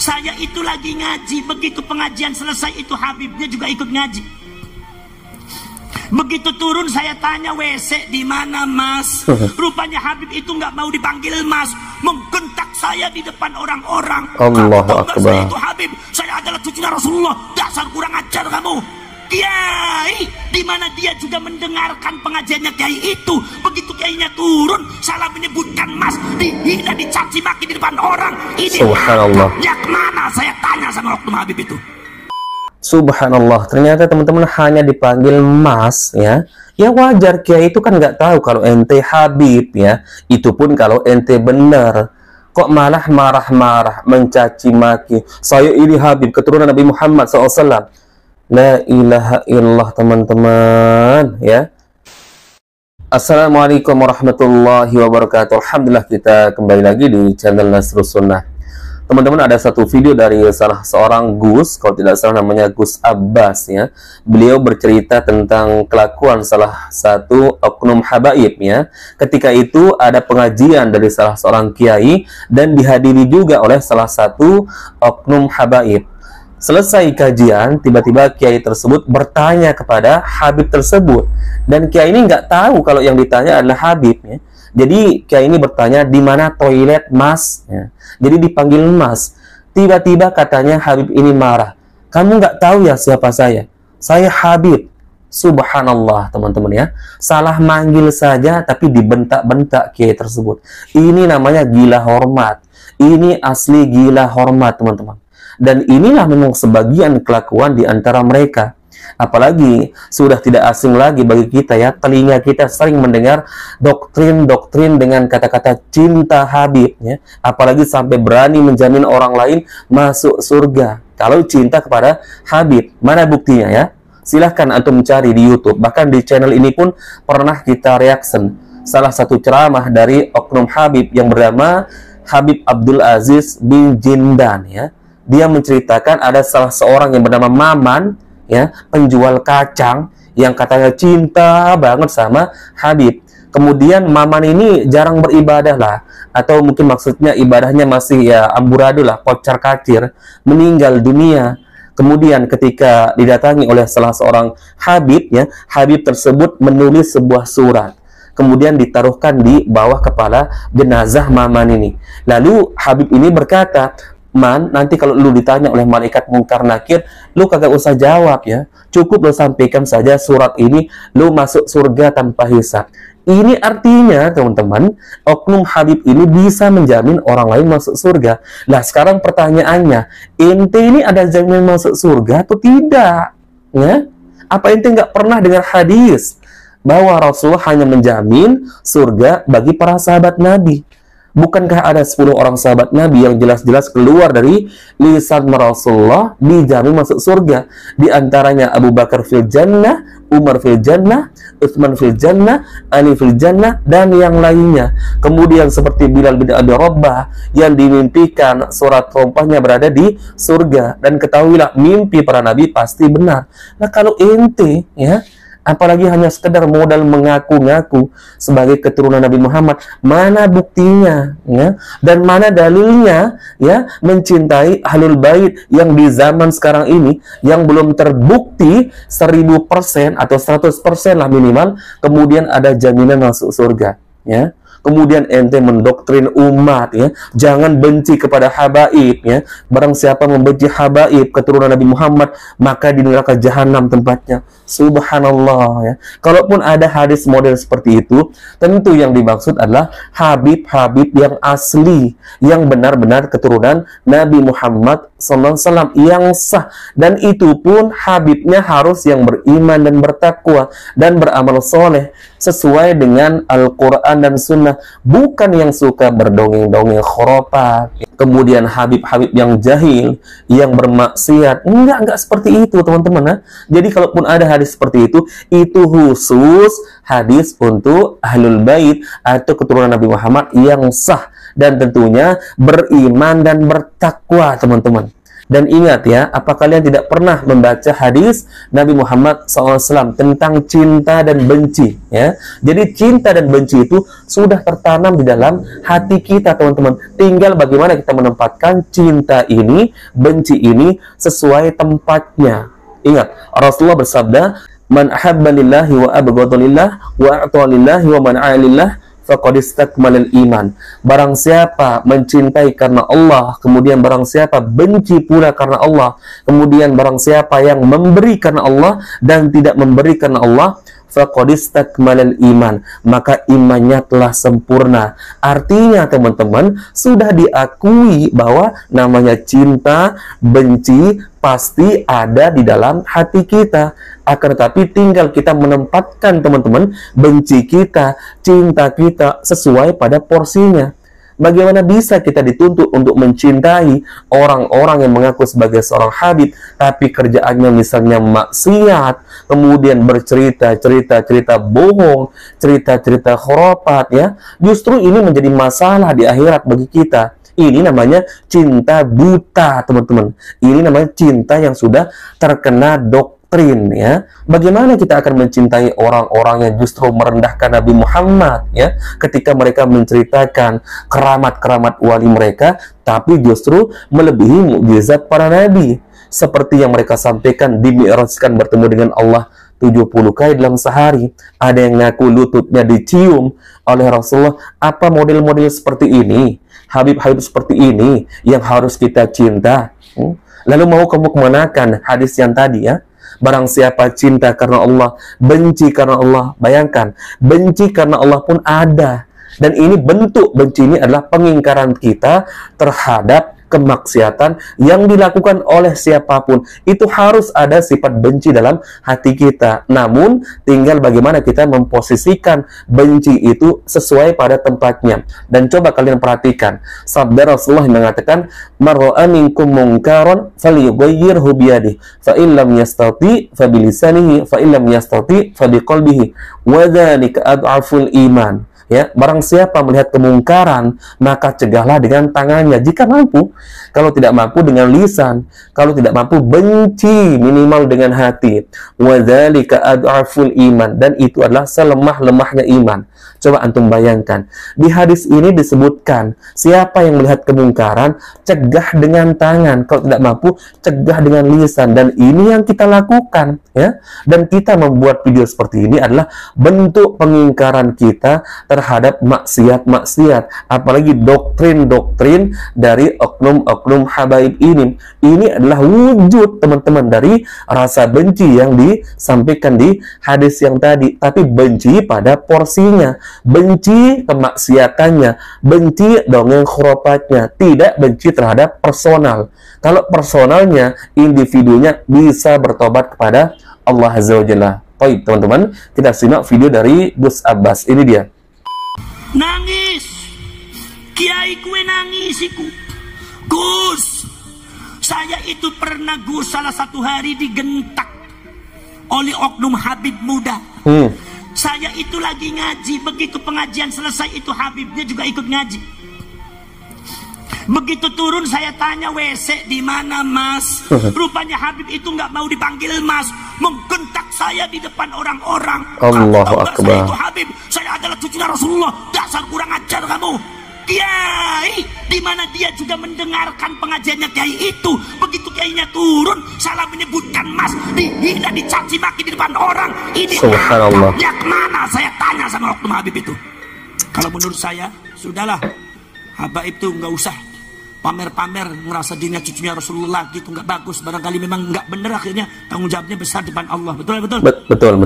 Saya itu lagi ngaji, begitu pengajian selesai itu Habibnya juga ikut ngaji. Begitu turun saya tanya, WC di mana Mas? Rupanya Habib itu nggak mau dipanggil Mas, menggentak saya di depan orang-orang. Allahu Akbar. Saya itu Habib, saya adalah cucunya Rasulullah. Dasar kurang ajar kamu. Kiai, di mana dia juga mendengarkan pengajiannya kiai itu. Begitu kiainya turun, salah menyebutkan Mas, dihina, dicaci maki di depan orang. Ini Subhanallah. ya kemana? Saya tanya sama Oknum Habib itu. Subhanallah, ternyata teman-teman hanya dipanggil Mas ya. Ya wajar, kiai itu kan nggak tahu kalau ente Habib ya. Itu pun kalau ente benar. Kok malah marah-marah, mencaci maki. Saya ini Habib, keturunan Nabi Muhammad SAW. La ilaha illallah teman-teman ya. Assalamualaikum warahmatullahi wabarakatuh. Alhamdulillah kita kembali lagi di channel Nasrus Sunnah. Teman-teman, ada satu video dari salah seorang Gus, kalau tidak salah namanya Gus Abbas ya. Beliau bercerita tentang kelakuan salah satu oknum habaib ya. Ketika itu ada pengajian dari salah seorang kiai dan dihadiri juga oleh salah satu oknum habaib. Selesai kajian, tiba-tiba kiai tersebut bertanya kepada Habib tersebut. Dan kiai ini nggak tahu kalau yang ditanya adalah Habib ya. Jadi kiai ini bertanya, di mana toilet Mas? Ya. Jadi dipanggil Mas. Tiba-tiba katanya Habib ini marah. Kamu nggak tahu ya siapa saya? Saya Habib. Subhanallah teman-teman ya. Salah manggil saja tapi dibentak-bentak kiai tersebut. Ini namanya gila hormat. Ini asli gila hormat teman-teman. Dan inilah memang sebagian kelakuan di antara mereka. Apalagi sudah tidak asing lagi bagi kita ya, telinga kita sering mendengar doktrin-doktrin dengan kata-kata cinta Habib ya. Apalagi sampai berani menjamin orang lain masuk surga kalau cinta kepada Habib. Mana buktinya ya? Silahkan antum mencari di YouTube. Bahkan di channel ini pun pernah kita reaction salah satu ceramah dari oknum Habib yang bernama Habib Abdul Aziz bin Jindan ya. Dia menceritakan ada salah seorang yang bernama Maman ya, penjual kacang yang katanya cinta banget sama Habib. Kemudian Maman ini jarang beribadah lah, atau mungkin maksudnya ibadahnya masih ya amburadul lah, kocar kacir, meninggal dunia. Kemudian ketika didatangi oleh salah seorang Habib ya, Habib tersebut menulis sebuah surat. Kemudian ditaruhkan di bawah kepala jenazah Maman ini. Lalu Habib ini berkata, Man, nanti kalau lu ditanya oleh malaikat mungkar nakir, lu kagak usah jawab ya. Cukup lu sampaikan saja surat ini, lu masuk surga tanpa hisab. Ini artinya, teman-teman, oknum Habib ini bisa menjamin orang lain masuk surga. Nah, sekarang pertanyaannya, ente ini ada jaminan masuk surga atau tidak? Ya? Apa ente nggak pernah dengar hadis bahwa Rasulullah hanya menjamin surga bagi para sahabat Nabi? Bukankah ada 10 orang sahabat Nabi yang jelas-jelas keluar dari lisan Rasulullah dijamin masuk surga? Di antaranya Abu Bakar fil jannah, Umar fil jannah, Utsman fil jannah, Ali fil jannah, dan yang lainnya. Kemudian seperti Bilal bin Abi Rabah yang dimimpikan surat rompahnya berada di surga. Dan ketahuilah, mimpi para Nabi pasti benar. Nah kalau ente ya, apalagi hanya sekedar modal mengaku-ngaku sebagai keturunan Nabi Muhammad, mana buktinya ya? Dan mana dalilnya ya mencintai Ahlul Bait yang di zaman sekarang ini yang belum terbukti 1000% atau 100% lah minimal, kemudian ada jaminan masuk surga ya. Kemudian ente mendoktrin umat ya, jangan benci kepada habaib ya. Barang siapa membenci habaib keturunan Nabi Muhammad, maka di neraka jahanam tempatnya. Subhanallah ya. Kalaupun ada hadis model seperti itu, tentu yang dimaksud adalah habib-habib yang asli, yang benar-benar keturunan Nabi Muhammad SAW yang sah. Dan itu pun habibnya harus yang beriman dan bertakwa dan beramal soleh sesuai dengan Al-Quran dan Sunnah, bukan yang suka berdongeng-dongeng khurafat. Kemudian habib-habib yang jahil, yang bermaksiat. Enggak seperti itu teman-teman ya. Jadi kalaupun ada hadis seperti itu khusus hadis untuk Ahlul Bait atau keturunan Nabi Muhammad yang sah dan tentunya beriman dan bertakwa teman-teman. Dan ingat ya, apa kalian tidak pernah membaca hadis Nabi Muhammad SAW tentang cinta dan benci ya? Jadi cinta dan benci itu sudah tertanam di dalam hati kita, teman-teman. Tinggal bagaimana kita menempatkan cinta ini, benci ini sesuai tempatnya. Ingat, Rasulullah bersabda, "Man ahabba lillahi wa abghadha lillah wa a'ta lillahi wa man 'ala lillah faqad istakmalal iman." Barang siapa mencintai karena Allah, kemudian barang siapa benci pula karena Allah, kemudian barang siapa yang memberi karena Allah dan tidak memberi karena Allah, faqad istakmalal iman, maka imannya telah sempurna. Artinya teman-teman, sudah diakui bahwa namanya cinta, benci pasti ada di dalam hati kita. Akan tetapi tinggal kita menempatkan teman-teman benci kita, cinta kita sesuai pada porsinya. Bagaimana bisa kita dituntut untuk mencintai orang-orang yang mengaku sebagai seorang habib, tapi kerjaannya misalnya maksiat, kemudian bercerita bohong, cerita khurafat ya. Justru ini menjadi masalah di akhirat bagi kita. Ini namanya cinta buta, teman-teman. Ini namanya cinta yang sudah terkena doktrin ya. Bagaimana kita akan mencintai orang-orang yang justru merendahkan Nabi Muhammad ya, ketika mereka menceritakan keramat-keramat wali mereka, tapi justru melebihi mukjizat para nabi, seperti yang mereka sampaikan dimi'rajkan bertemu dengan Allah 70 kali dalam sehari. Ada yang ngaku lututnya dicium oleh Rasulullah. Apa model-model seperti ini, Habib-habib seperti ini yang harus kita cinta? Lalu mau kamu kemanakan hadis yang tadi ya? Barang siapa cinta karena Allah, benci karena Allah. Bayangkan, benci karena Allah pun ada. Dan ini bentuk benci ini adalah pengingkaran kita terhadap kemaksiatan yang dilakukan oleh siapapun. Itu harus ada sifat benci dalam hati kita. Namun, tinggal bagaimana kita memposisikan benci itu sesuai pada tempatnya. Dan coba kalian perhatikan, sabda Rasulullah yang mengatakan, "Man ra'a minkum munkaran falyughayyirhu biyadihi, fa in lam yastati fa bilisanihi, fa in lam yastati fa biqalbihi, wa dzalika ad'aful iman." Ya, barang siapa melihat kemungkaran, maka cegahlah dengan tangannya jika mampu. Kalau tidak mampu dengan lisan, kalau tidak mampu benci minimal dengan hati. Wa dzalika ad'aful iman, dan itu adalah selemah-lemahnya iman. Coba antum bayangkan, di hadis ini disebutkan siapa yang melihat kemungkaran, cegah dengan tangan. Kalau tidak mampu, cegah dengan lisan. Dan ini yang kita lakukan ya. Dan kita membuat video seperti ini adalah bentuk pengingkaran kita terhadap maksiat-maksiat, apalagi doktrin-doktrin dari oknum-oknum habaib ini. Ini adalah wujud teman-teman dari rasa benci yang disampaikan di hadis yang tadi, tapi benci pada porsinya, benci kemaksiatannya, benci dongeng khurafatnya, tidak benci terhadap personal. Kalau personalnya, individunya bisa bertobat kepada Allah Azza wa Jalla. Baik teman-teman, kita simak video dari Gus Abbas. Ini dia. Nangis, kiai kue nangis iku. Gus, saya itu pernah Gus salah satu hari digentak oleh oknum habib muda. Saya itu lagi ngaji, begitu pengajian selesai itu habibnya juga ikut ngaji. Begitu turun saya tanya, WC di mana mas? Rupanya habib itu nggak mau dipanggil mas, menggentak saya di depan orang-orang. Allahu Akbar. Saya itu habib, saya adalah cucunya Rasulullah. Dasar kurang ajar kamu. Kiai, di mana dia juga mendengarkan pengajiannya kiai itu. Begitu kiainya turun, salah menyebutkan mas, dihina, dicaci maki di depan orang. Ini adabnya kemana? Saya tanya sama oknum habib itu. Kalau menurut saya, sudahlah, habib itu nggak usah pamer-pamer ngerasa dirinya cucunya Rasulullah gitu, nggak bagus. Barangkali memang nggak benar, akhirnya tanggung jawabnya besar depan Allah. Betul.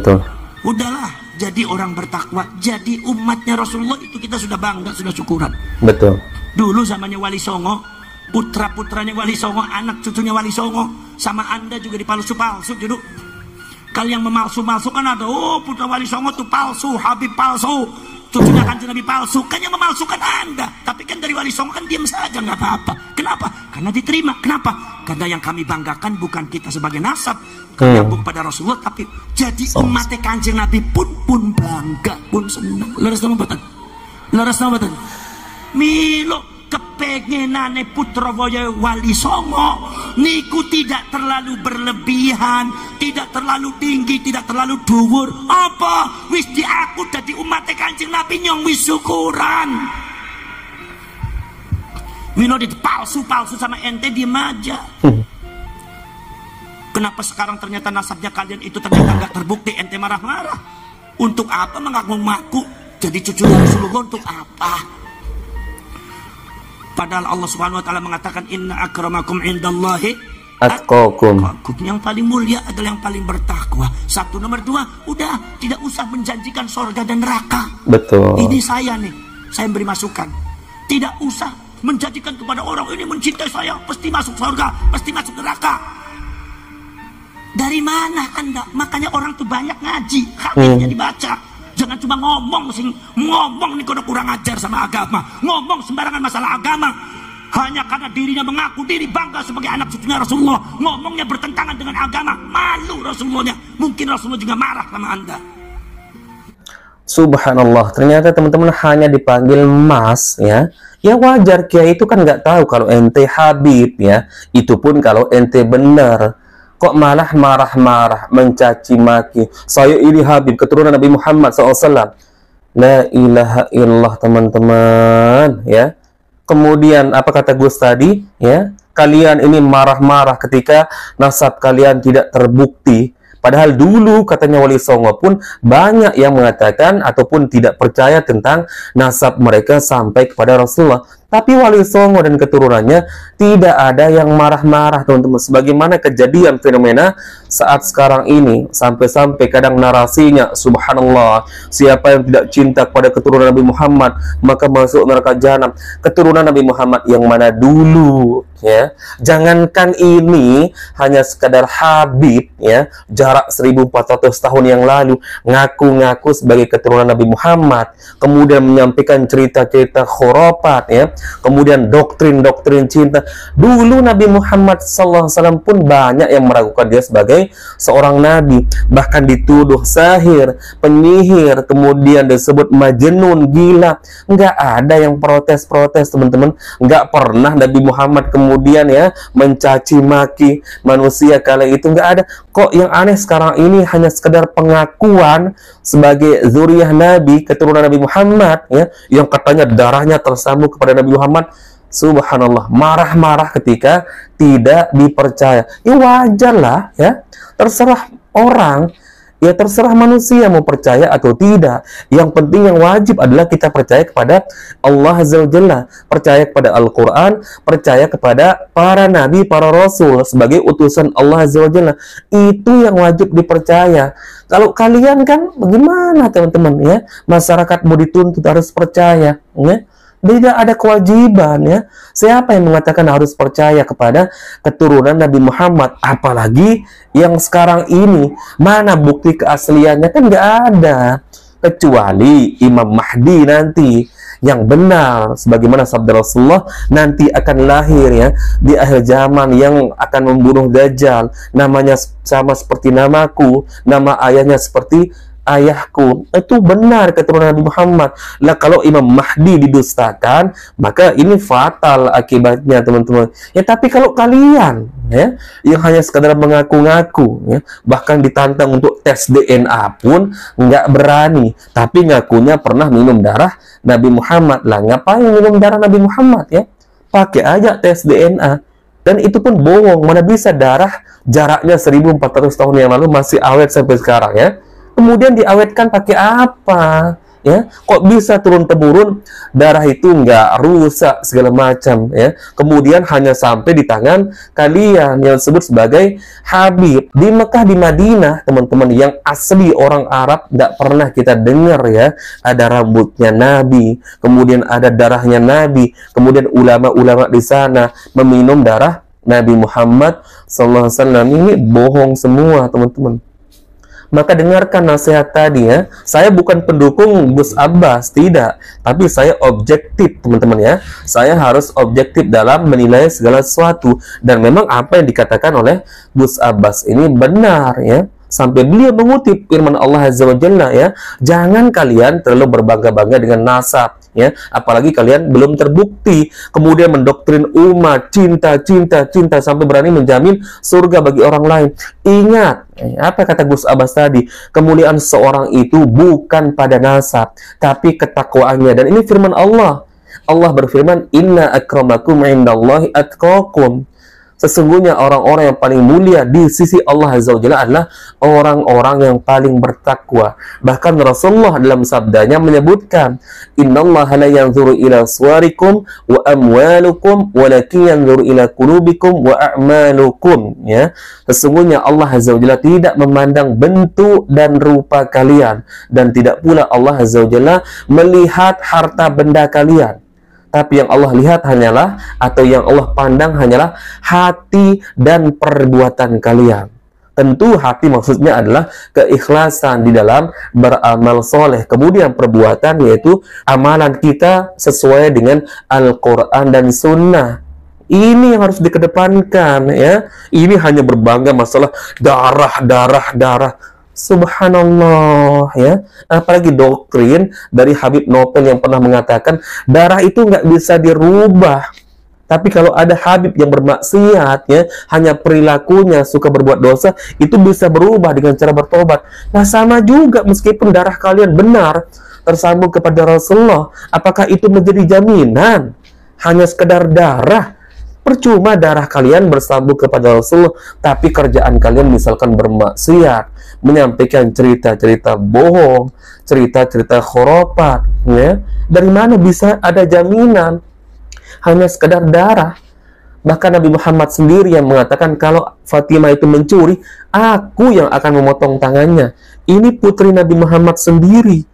Udahlah, jadi orang bertakwa, jadi umatnya Rasulullah itu kita sudah bangga, sudah syukuran. Betul. Dulu zamannya Wali Songo, putra-putranya Wali Songo, anak cucunya Wali Songo, sama Anda juga dipalsu-palsu dulu. Kalau yang memalsu-malsu kan ada, oh putra Wali Songo tuh palsu, habib palsu, cucunya Kanjeng Nabi palsu. Kan yang memalsukan Anda. Tapi kan dari Wali Songo kan diam saja, nggak apa-apa. Kenapa? Karena diterima. Kenapa? Karena yang kami banggakan bukan kita sebagai nasab, menyambung pada Rasulullah, tapi jadi umat Kanjeng Nabi pun bangga, pun senang. Leres nama betul. Milo kepengenane putra Wali Songo niku tidak terlalu berlebihan, tidak terlalu tinggi, tidak terlalu dhuwur. Apa? Wis diaku dadi umat Kanjeng Nabi nyong wis syukuran. Wino palsu-palsu sama ente diem aja. Kenapa sekarang ternyata nasabnya kalian itu ternyata nggak terbukti, ente marah-marah? Untuk apa mengaku-ngaku jadi cucu Rasulullah, untuk apa? Padahal Allah Subhanahu wa taala mengatakan inna akramakum indallahi atqakum. Yang paling mulia adalah yang paling bertakwa. Satu, nomor dua, udah tidak usah menjanjikan surga dan neraka. Betul. Ini saya nih, saya beri masukan. Tidak usah menjadikan kepada orang ini mencintai saya pasti masuk surga, pasti masuk neraka. Dari mana Anda? Makanya orang tuh banyak ngaji, hadisnya dibaca. Jangan cuma ngomong nih kalau kurang ajar sama agama, ngomong sembarangan masalah agama hanya karena dirinya mengaku diri bangga sebagai anak cucunya Rasulullah, ngomongnya bertentangan dengan agama, malu Rasulullahnya. Mungkin Rasulullah juga marah sama Anda. Subhanallah, ternyata teman-teman hanya dipanggil Mas ya. Ya wajar, Kiai itu kan nggak tahu kalau ente Habib ya. Itu pun kalau ente benar. Kok malah marah-marah, mencaci maki. Saya ini Habib, keturunan Nabi Muhammad SAW. La ilaha illallah teman-teman ya. Kemudian apa kata Gus tadi ya? Kalian ini marah-marah ketika nasab kalian tidak terbukti. Padahal dulu katanya Wali Songo pun banyak yang mengatakan ataupun tidak percaya tentang nasab mereka sampai kepada Rasulullah. Tapi Wali Songo dan keturunannya tidak ada yang marah-marah, teman-teman. Sebagaimana kejadian fenomena saat sekarang ini, sampai-sampai kadang narasinya, subhanallah, siapa yang tidak cinta kepada keturunan Nabi Muhammad maka masuk neraka jahanam. Keturunan Nabi Muhammad yang mana dulu ya? Jangankan ini hanya sekadar Habib ya, jarak 1400 tahun yang lalu ngaku-ngaku sebagai keturunan Nabi Muhammad, kemudian menyampaikan cerita-cerita khurafat ya. Kemudian doktrin-doktrin cinta. Dulu Nabi Muhammad SAW pun banyak yang meragukan dia sebagai seorang nabi. Bahkan dituduh sahir, penyihir, kemudian disebut majnun, gila. Nggak ada yang protes-protes, teman-teman. Nggak pernah Nabi Muhammad kemudian ya mencaci maki manusia kala itu, nggak ada. Kok yang aneh sekarang ini hanya sekedar pengakuan sebagai zuriyah Nabi, keturunan Nabi Muhammad ya, yang katanya darahnya tersambung kepada Nabi Muhammad. Subhanallah, marah-marah ketika tidak dipercaya. Ya wajar lah ya, terserah orang, ya terserah manusia mau percaya atau tidak. Yang penting yang wajib adalah kita percaya kepada Allah Azza wa Jalla, percaya kepada Al-Quran, percaya kepada para nabi, para rasul sebagai utusan Allah Azza wa Jalla. Itu yang wajib dipercaya. Kalau kalian kan bagaimana teman-teman ya, masyarakat mau dituntut harus percaya ya. Tidak ada kewajiban ya. Siapa yang mengatakan harus percaya kepada keturunan Nabi Muhammad? Apalagi yang sekarang ini, mana bukti keasliannya? Kan nggak ada. Kecuali Imam Mahdi nanti yang benar, sebagaimana sabda Rasulullah, nanti akan lahir ya di akhir zaman yang akan membunuh Dajjal. Namanya sama seperti namaku, nama ayahnya seperti ayahku. Itu benar keturunan Nabi Muhammad. Lah kalau Imam Mahdi didustakan, maka ini fatal akibatnya, teman-teman. Ya tapi kalau kalian ya yang hanya sekadar mengaku-ngaku ya, bahkan ditantang untuk tes DNA pun nggak berani, tapi ngakunya pernah minum darah Nabi Muhammad. Lah ngapain minum darah Nabi Muhammad ya? Pakai aja tes DNA. Dan itu pun bohong. Mana bisa darah jaraknya 1400 tahun yang lalu masih awet sampai sekarang ya? Kemudian diawetkan pakai apa? Ya, kok bisa turun-temurun darah itu nggak rusak segala macam ya? Kemudian hanya sampai di tangan kalian yang disebut sebagai Habib di Mekah, di Madinah, teman-teman, yang asli orang Arab nggak pernah kita dengar ya ada rambutnya Nabi, kemudian ada darahnya Nabi, kemudian ulama-ulama di sana meminum darah Nabi Muhammad SAW. Ini bohong semua, teman-teman. Maka dengarkan nasihat tadi ya. Saya bukan pendukung Gus Abbas, tidak. Tapi saya objektif, teman-teman ya. Saya harus objektif dalam menilai segala sesuatu. Dan memang apa yang dikatakan oleh Gus Abbas ini benar ya. Sampai beliau mengutip firman Allah Azza wa Jalla ya. Jangan kalian terlalu berbangga-bangga dengan nasab ya, apalagi kalian belum terbukti, kemudian mendoktrin umat cinta sampai berani menjamin surga bagi orang lain. Ingat, apa kata Gus Abbas tadi, kemuliaan seorang itu bukan pada nasab, tapi ketakwaannya. Dan ini firman Allah. Allah berfirman, inna akramakum indallahi atqakum. Sesungguhnya orang-orang yang paling mulia di sisi Allah Azza wa Jalla adalah orang-orang yang paling bertakwa. Bahkan Rasulullah dalam sabdanya menyebutkan, innallaha la yanzuru ila suwarikum wa amwalukum walakin yanzuru ila qulubikum wa a'malukum. Ya, sesungguhnya Allah Azza wa Jalla tidak memandang bentuk dan rupa kalian, dan tidak pula Allah Azza wa Jalla melihat harta benda kalian. Tapi yang Allah lihat hanyalah, atau yang Allah pandang hanyalah hati dan perbuatan kalian. Tentu hati maksudnya adalah keikhlasan di dalam beramal soleh. Kemudian perbuatan yaitu amalan kita sesuai dengan Al-Quran dan Sunnah. Ini yang harus dikedepankan, ya. Ini hanya berbangga masalah darah. Subhanallah, ya. Apalagi doktrin dari Habib Nopel yang pernah mengatakan darah itu nggak bisa dirubah. Tapi kalau ada Habib yang bermaksiat, ya, hanya perilakunya suka berbuat dosa, itu bisa berubah dengan cara bertobat. Nah, sama juga meskipun darah kalian benar tersambung kepada Rasulullah, apakah itu menjadi jaminan? Hanya sekedar darah. Percuma darah kalian bersambung kepada Rasulullah, tapi kerjaan kalian misalkan bermaksiat, menyampaikan cerita-cerita bohong, cerita-cerita khurafat, ya. Dari mana bisa ada jaminan? Hanya sekedar darah. Bahkan Nabi Muhammad sendiri yang mengatakan kalau Fatimah itu mencuri, aku yang akan memotong tangannya. Ini putri Nabi Muhammad sendiri,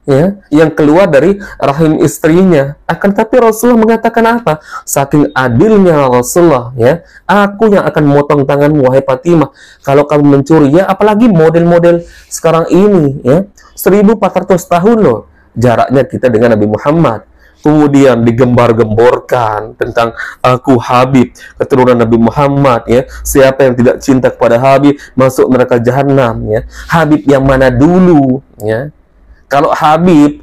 ya, yang keluar dari rahim istrinya. Akan tapi Rasulullah mengatakan apa? Saking adilnya Rasulullah, ya, aku yang akan memotong tanganmu wahai Fatimah kalau kamu mencuri. Ya, apalagi model-model sekarang ini, ya, 1400 tahun loh jaraknya kita dengan Nabi Muhammad. Kemudian digembar-gemborkan tentang aku Habib, keturunan Nabi Muhammad, ya. Siapa yang tidak cinta kepada Habib masuk neraka jahanam, ya. Habib yang mana dulu, ya? Kalau Habib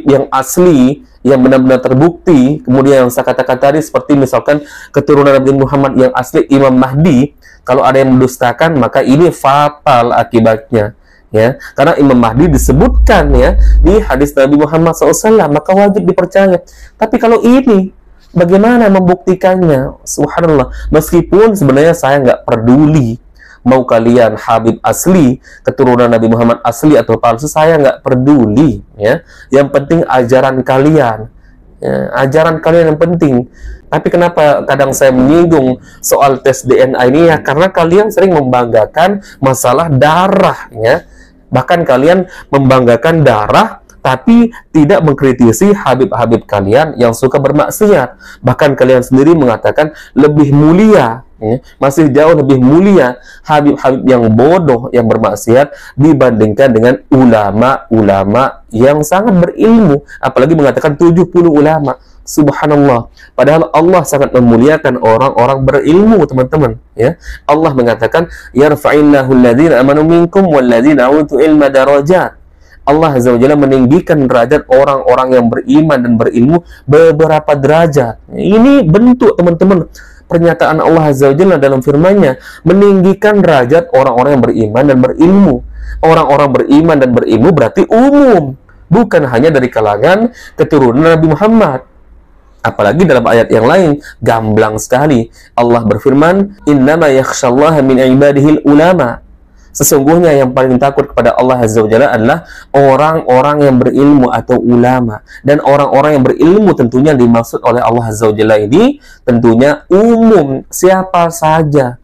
yang asli, yang benar-benar terbukti, kemudian yang saya katakan tadi seperti misalkan keturunan Nabi Muhammad yang asli Imam Mahdi, kalau ada yang mendustakan maka ini fatal akibatnya, ya. Karena Imam Mahdi disebutkan, ya, di hadis Nabi Muhammad SAW, maka wajib dipercaya. Tapi kalau ini, bagaimana membuktikannya? Subhanallah. Meskipun sebenarnya saya nggak peduli mau kalian Habib asli, keturunan Nabi Muhammad asli atau palsu, saya nggak peduli, ya. Yang penting ajaran kalian, ya, ajaran kalian yang penting. Tapi kenapa kadang saya menyinggung soal tes DNA ini, ya, karena kalian sering membanggakan masalah darah, ya. Bahkan kalian membanggakan darah, tapi tidak mengkritisi Habib-Habib kalian yang suka bermaksiat. Bahkan kalian sendiri mengatakan lebih mulia, ya, masih jauh lebih mulia Habib-Habib yang bodoh, yang bermaksiat dibandingkan dengan ulama-ulama yang sangat berilmu. Apalagi mengatakan 70 ulama. Subhanallah. Padahal Allah sangat memuliakan orang-orang berilmu, teman-teman, ya. Allah mengatakan, yarfa'illahu alladhina amanu minkum walladhina utul ilma darajat. Allah Azza wa Jalla meninggikan derajat orang-orang yang beriman dan berilmu beberapa derajat. Ini bentuk, teman-teman, pernyataan Allah Azza wa Jalla dalam firman-Nya, meninggikan derajat orang-orang yang beriman dan berilmu. Orang-orang beriman dan berilmu berarti umum, bukan hanya dari kalangan keturunan Nabi Muhammad. Apalagi dalam ayat yang lain, gamblang sekali. Allah berfirman, innama yakhshallaha min ibadihil ulama. Sesungguhnya yang paling takut kepada Allah Azza wa Jalla adalah orang-orang yang berilmu atau ulama. Dan orang-orang yang berilmu tentunya dimaksud oleh Allah Azza wa Jalla ini tentunya umum, siapa saja.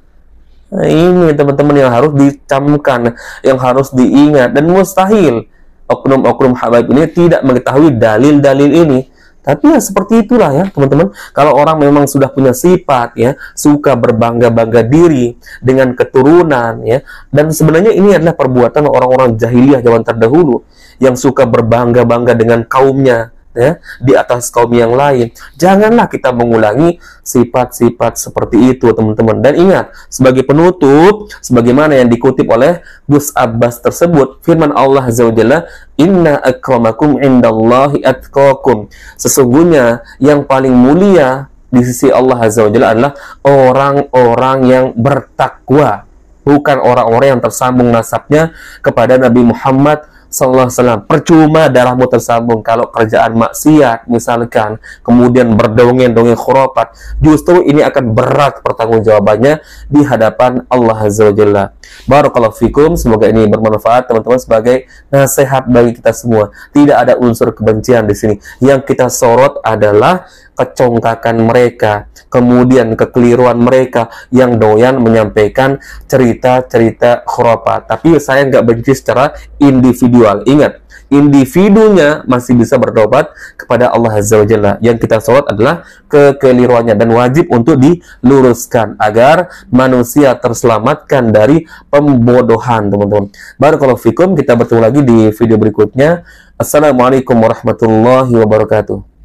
Nah, ini teman-teman yang harus dicamkan, yang harus diingat. Dan mustahil oknum-oknum habaib ini tidak mengetahui dalil-dalil ini. Tapi ya seperti itulah, ya, teman-teman. Kalau orang memang sudah punya sifat, ya, suka berbangga-bangga diri dengan keturunan, ya, dan sebenarnya ini adalah perbuatan orang-orang jahiliyah zaman terdahulu yang suka berbangga-bangga dengan kaumnya, ya, di atas kaum yang lain. Janganlah kita mengulangi sifat-sifat seperti itu, teman-teman. Dan ingat, sebagai penutup, sebagaimana yang dikutip oleh Gus Abbas tersebut, firman Allah Azza wa Jalla, "Inna akramakum indallahi atqakum." Sesungguhnya yang paling mulia di sisi Allah Azza wa Jalla adalah orang-orang yang bertakwa, bukan orang-orang yang tersambung nasabnya kepada Nabi Muhammad sallallahu alaihi wasallam. Percuma darahmu tersambung kalau kerjaan maksiat misalkan, kemudian berdongeng-dongeng khurafat, justru ini akan berat pertanggungjawabannya di hadapan Allah Azza wa Jalla. Barakallahu fikum, semoga ini bermanfaat teman-teman sebagai nasihat bagi kita semua. Tidak ada unsur kebencian di sini. Yang kita sorot adalah kecongkakan mereka, kemudian kekeliruan mereka yang doyan menyampaikan cerita-cerita khurafat. Tapi saya nggak benci secara individual. Ingat, individunya masih bisa bertobat kepada Allah Azza wa Jalla. Yang kita sorot adalah kekeliruannya dan wajib untuk diluruskan agar manusia terselamatkan dari pembodohan, teman-teman. Barakallahu fikum, kita bertemu lagi di video berikutnya. Assalamualaikum warahmatullahi wabarakatuh.